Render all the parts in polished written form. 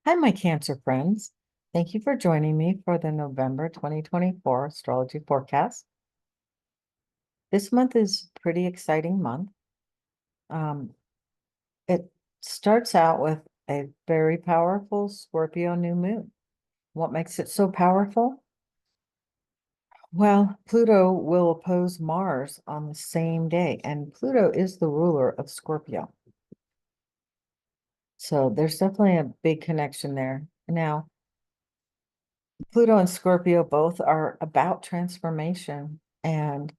Hi, my Cancer friends. Thank you for joining me for the November 2024 Astrology Forecast. This month is a pretty exciting month. Um, it starts out with a very powerful Scorpio new moon. What makes it so powerful? Well, Pluto will oppose Mars on the same day, and Pluto is the ruler of Scorpio. So there's definitely a big connection there. Now, Pluto and Scorpio both are about transformation, and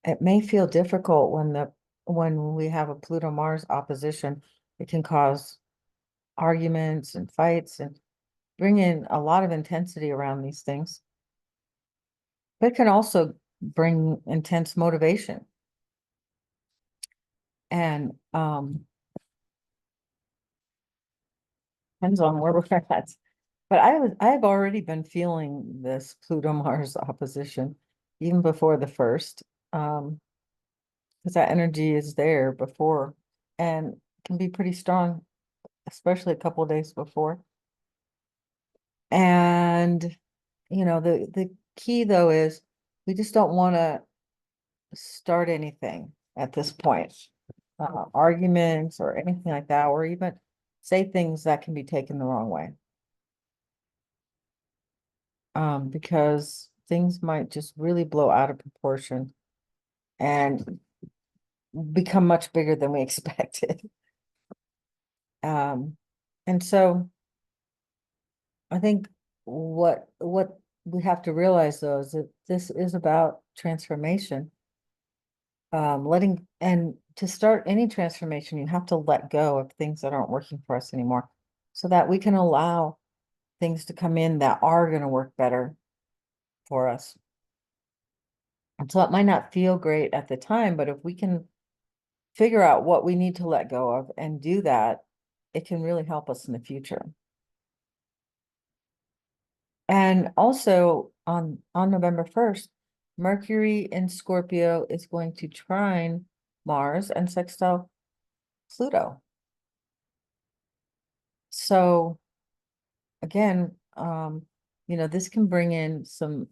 it may feel difficult when we have a Pluto Mars opposition. It can cause arguments and fights and bring in a lot of intensity around these things. But it can also bring intense motivation. And depends on where we're at. But I've already been feeling this Pluto Mars opposition even before the first. Because that energy is there before and can be pretty strong, especially a couple of days before. And the key though is we just don't want to start anything at this point, arguments or anything like that, or even say things that can be taken the wrong way. Because things might just really blow out of proportion and become much bigger than we expected. Um, and so I think what we have to realize though is that this is about transformation. Letting and to start any transformation, you have to let go of things that aren't working for us anymore, so that we can allow things to come in that are going to work better for us. And so it might not feel great at the time, but if we can figure out what we need to let go of and do that, it can really help us in the future. And also on November 1st, Mercury in Scorpio is going to trine Mars and sextile Pluto. So again, this can bring in some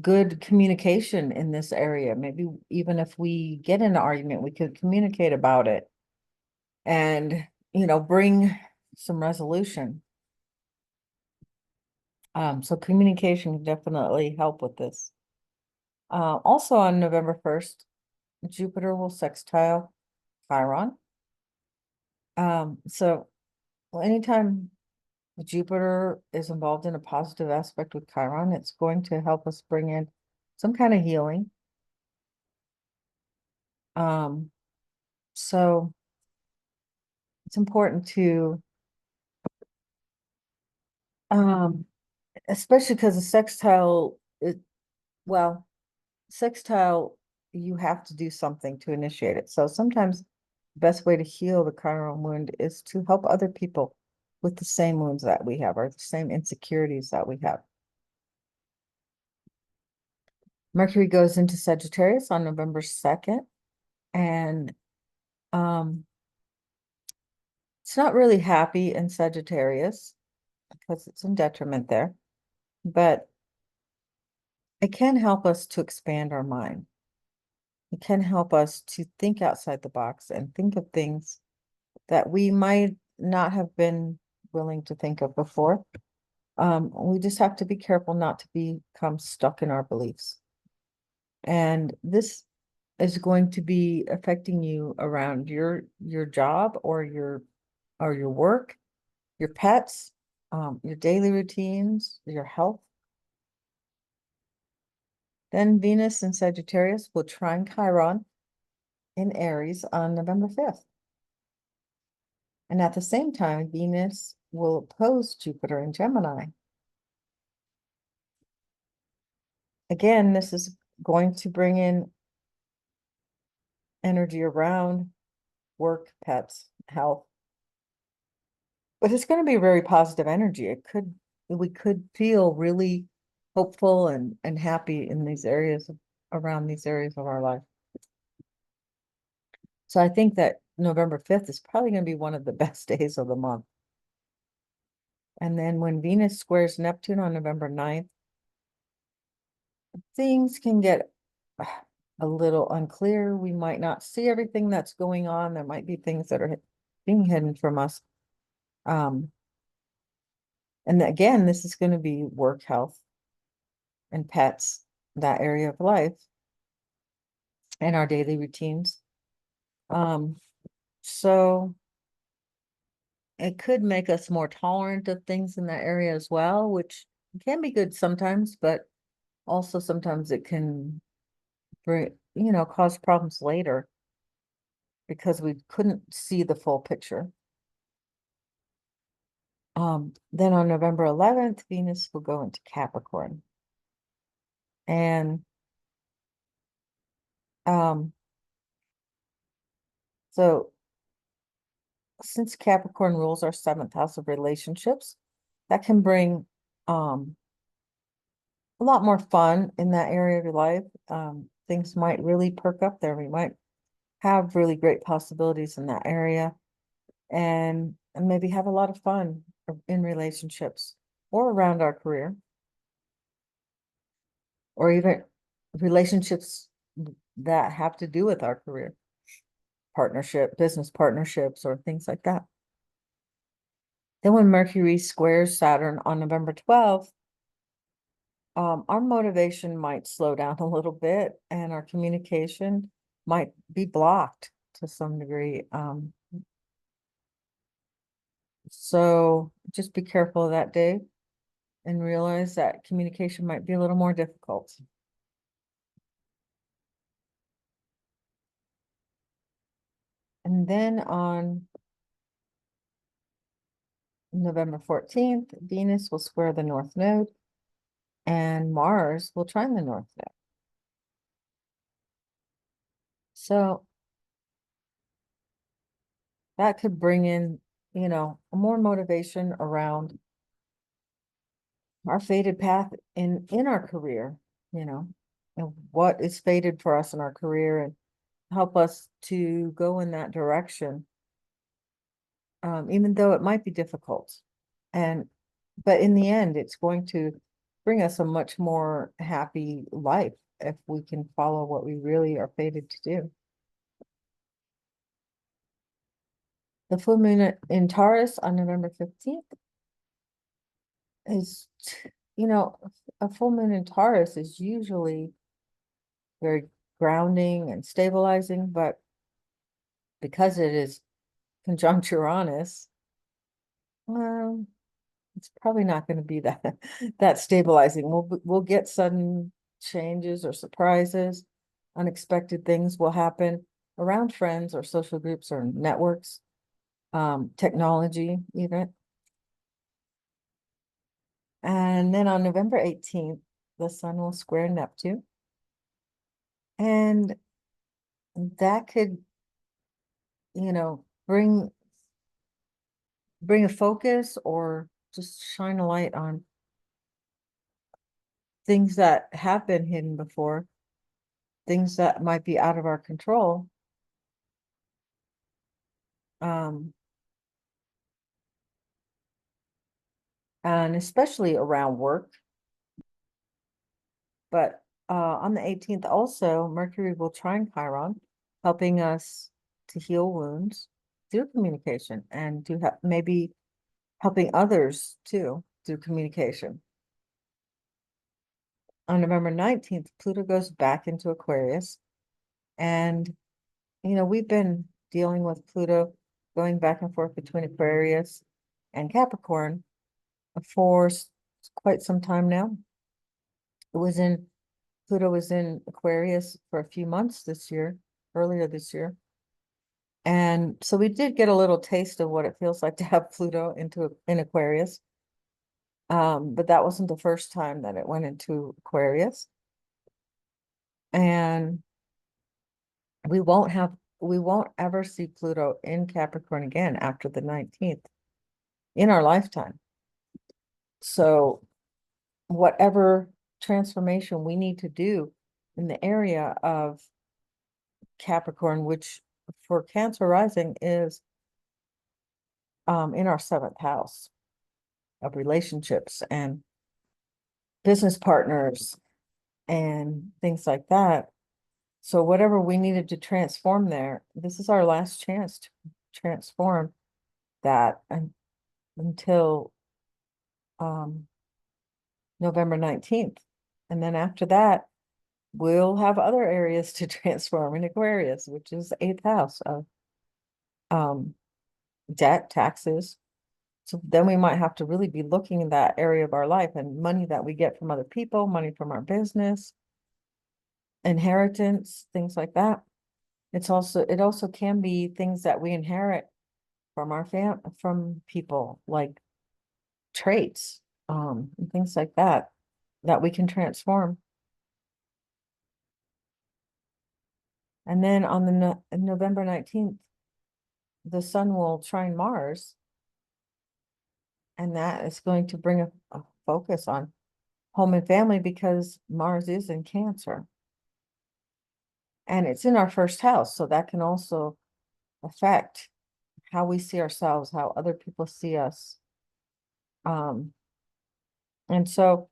good communication in this area. Maybe even if we get in an argument, we could communicate about it and, bring some resolution. So communication can definitely help with this. Also on November 1st, Jupiter will sextile Chiron. So anytime Jupiter is involved in a positive aspect with Chiron, it's going to help us bring in some kind of healing. So it's important to, especially because the well, sextile, you have to do something to initiate it. So sometimes the best way to heal the chiron wound is to help other people with the same wounds that we have or the same insecurities that we have. Mercury goes into Sagittarius on November 2nd, and it's not really happy in Sagittarius because it's in detriment there, but it can help us to expand our mind. It can help us to think outside the box and think of things that we might not have been willing to think of before. We just have to be careful not to become stuck in our beliefs. And this is going to be affecting you around your job or your work, your pets, your daily routines, your health. Then Venus in Sagittarius will trine Chiron in Aries on November 5th. And at the same time, Venus will oppose Jupiter in Gemini. Again, this is going to bring in energy around work, pets, health. But it's going to be very positive energy. We could feel really hopeful and happy in these areas around these areas of our life. So I think that November 5th is probably going to be one of the best days of the month. And then when Venus squares Neptune on November 9th, things can get a little unclear. We might not see everything that's going on. There might be things that are being hidden from us. And again, this is going to be work, health, and pets, that area of life, and our daily routines. So it could make us more tolerant of things in that area as well, which can be good sometimes, but also sometimes it can bring, cause problems later because we couldn't see the full picture. Then on November 11th, Venus will go into Capricorn. And so since Capricorn rules our seventh house of relationships, that can bring a lot more fun in that area of your life. Things might really perk up there. We might have really great possibilities in that area and maybe have a lot of fun in relationships or around our career or even relationships that have to do with our career, business partnerships, or things like that. Then when Mercury squares Saturn on November 12th, our motivation might slow down a little bit and our communication might be blocked to some degree. So just be careful of that day and realize that communication might be a little more difficult. And then on November 14th, Venus will square the North Node and Mars will trine the North Node. So that could bring in, more motivation around our fated path in our career, and what is fated for us in our career, and help us to go in that direction, even though it might be difficult. But in the end, it's going to bring us a much more happy life if we can follow what we really are fated to do. The full moon in Taurus on November 15th is, a full moon in Taurus is usually very grounding and stabilizing, but because it is conjunct Uranus, well, it's probably not going to be that that stabilizing. We'll get sudden changes or surprises. Unexpected things will happen around friends or social groups or networks, technology even. And then on November 18th, the sun will square Neptune. And that could, bring a focus or just shine a light on things that have been hidden before, things that might be out of our control. And especially around work. But on the 18th also, Mercury will trine Chiron, helping us to heal wounds through communication and to maybe helping others too through communication. On November 19th, Pluto goes back into Aquarius. And, we've been dealing with Pluto going back and forth between Aquarius and Capricorn for quite some time now. Pluto was in Aquarius for a few months earlier this year. And so we did get a little taste of what it feels like to have Pluto in Aquarius. But that wasn't the first time that it went into Aquarius. And we won't ever see Pluto in Capricorn again after the 19th in our lifetime. So whatever transformation we need to do in the area of Capricorn, which for Cancer rising is in our seventh house of relationships and business partners and things like that. So whatever we needed to transform there, this is our last chance to transform that until November 19th. And then after that, we'll have other areas to transform in Aquarius, which is the eighth house of debt, taxes. So then we might have to really be looking in that area of our life and money that we get from other people, money from our business, inheritance, things like that. It also can be things that we inherit from our from people, like traits, and things like that we can transform. And then on the November 19th, the sun will trine Mars, and that is going to bring a focus on home and family because Mars is in Cancer. And it's in our first house, so that can also affect how we see ourselves, how other people see us. And so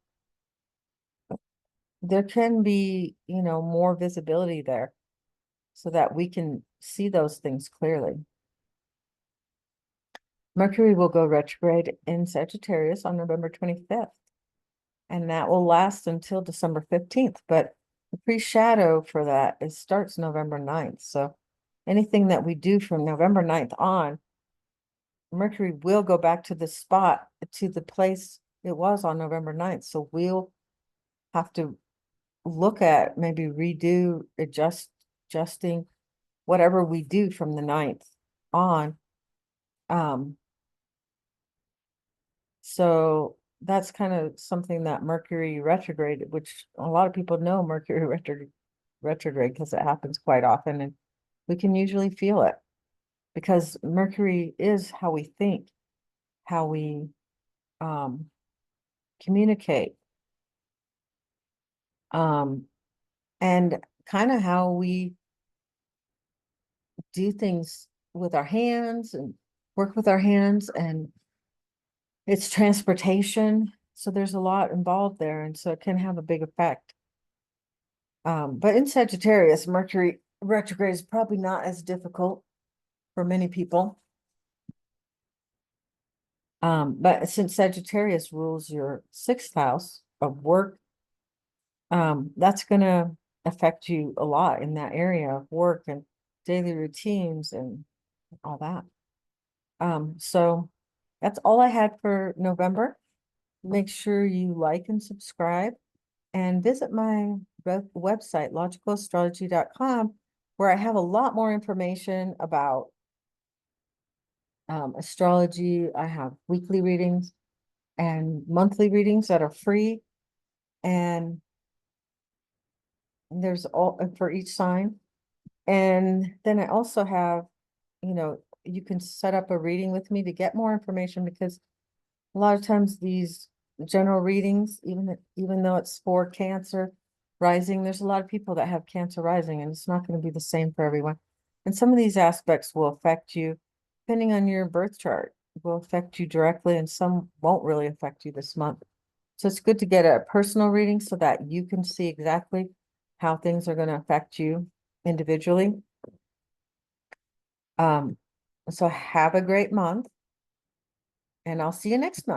there can be, more visibility there so that we can see those things clearly. Mercury will go retrograde in Sagittarius on November 25th, and that will last until December 15th. But the pre-shadow for that starts November 9th. So anything that we do from November 9th on, Mercury will go back to the spot, to the place it was on November 9th. So we'll have to look at maybe adjusting whatever we do from the 9th on. So that's kind of something that Mercury retrograde, which a lot of people know Mercury retrograde because it happens quite often, and we can usually feel it because Mercury is how we think, how we communicate, and kind of how we do things with our hands and work with our hands, and it's transportation. So there's a lot involved there, and so it can have a big effect. But in Sagittarius, Mercury retrograde is probably not as difficult for many people. But since Sagittarius rules your sixth house of work, that's going to affect you a lot in that area of work and daily routines and all that. So that's all I had for November. Make sure you like and subscribe and visit my website, logicalastrology.com, where I have a lot more information about astrology. I have weekly readings and monthly readings that are free. And there's all for each sign. And then I also have, you can set up a reading with me to get more information, because a lot of times these general readings, even though it's for Cancer rising, there's a lot of people that have Cancer rising, and it's not going to be the same for everyone. And some of these aspects will affect you depending on your birth chart, will affect you directly, and some won't really affect you this month. So it's good to get a personal reading so that you can see exactly how things are going to affect you individually. So have a great month, and I'll see you next month.